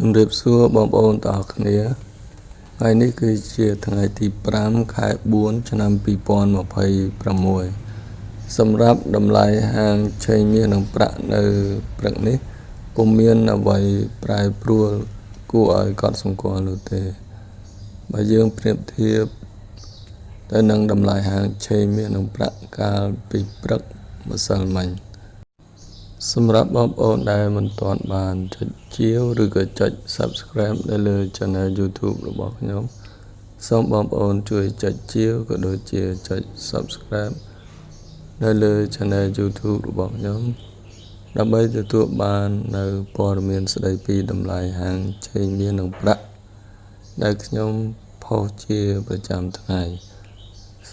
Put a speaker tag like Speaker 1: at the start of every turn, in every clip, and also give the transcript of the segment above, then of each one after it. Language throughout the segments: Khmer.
Speaker 1: ជំរាបសួរបងប្អូនទាំងអស់គ្នាថ្ងៃនេះគឺជាថ្ងៃទី5ខែ4ឆ្នាំ2026សម្រាប់តម្លៃហាងឆេងមាសនិងប្រាក់នៅព្រឹកនេះពុំមានអ្វីប្រែប្រួលគួរឲ្យកត់សម្គាល់នោះទេបើយើងប្រៀបធៀបទៅនឹងតម្លៃហាងឆេងមាសនិងប្រាក់កាលពីព្រឹកម្សិលមិញសម្រាប់បងប្អូនដែលមិនទាន់បានចុចជាវឬក៏ចុច Subscribe នៅលើ Channel YouTube របស់ខ្ញុំសូមបងប្អូនជួយចុចជាវក៏ដូចជាចុច Subscribe នៅលើ Channel YouTube របស់ខ្ញុំដើម្បីទទួលបាននៅព័ត៌មានស្ដីពីតម្លៃហាងឆេងមាសនិងប្រាក់ដែលខ្ញុំផុសជាប្រចាំថ្ងៃ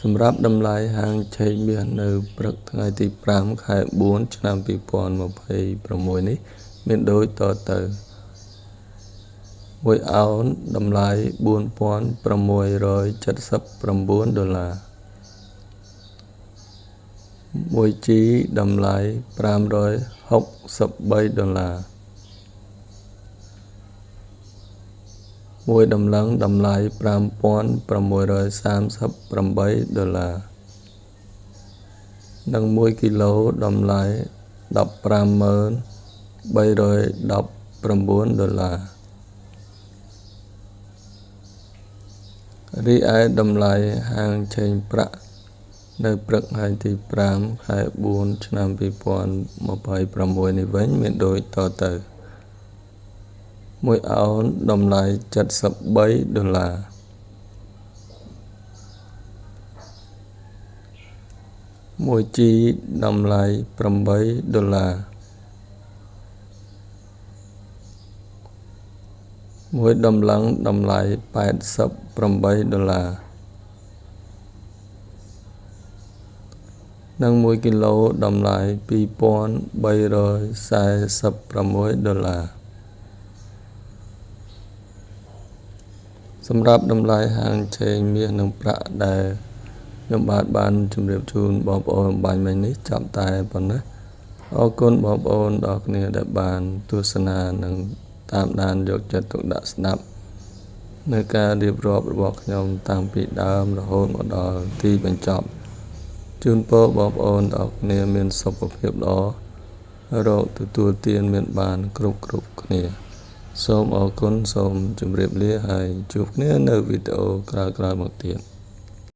Speaker 1: សម្រាប់តម្លៃហាងឆេងមាសនៅព្រឹកថ្ងៃទី5ខែ4ឆ្នាំ2026នេះមានដូចតទៅ1អោនតម្លៃ$4,679 1G តម្លៃ$563 1តម្លឹងតម្លៃ$5,638 និង1គីឡូតម្លៃ$15,319 រីឯតម្លៃហាងឆេងប្រាក់នៅព្រឹកថ្ងៃទី5ខែ4ឆ្នាំ2026នេះវិញមានដូចតទៅ1អោនតម្លៃ$73 1G តម្លៃ$8 1តម្លឹងតម្លៃ$88 និង1គីឡូតម្លៃ$2,346 សម្រាប់តម្លៃហាងឆេងមាសនិងប្រាក់ដែលខ្ញុំបានជម្រាបជូនបងប្អូនបាញ់មិញនេះចាប់តែប៉ុណ្ណេះអរគុណបងប្អូនដល់គ្នាដែលបានទស្សនានិងតាមដានយកចិត្តទុកដាក់ស្ដាប់នៅការរៀបរាប់របស់ខ្ញុំតាំងពីដើមរហូតមកដល់ទីបញ្ចប់ជូនពរបងប្អូនទាំងអស់គ្នាមានសុខភាពល្អរកទទួលទានមានបានគ្រប់គ្នាសូមអរគុណសូមជម្រាបលាហើយជួបគ្នានៅវីដេអូក្រោយៗមកទៀត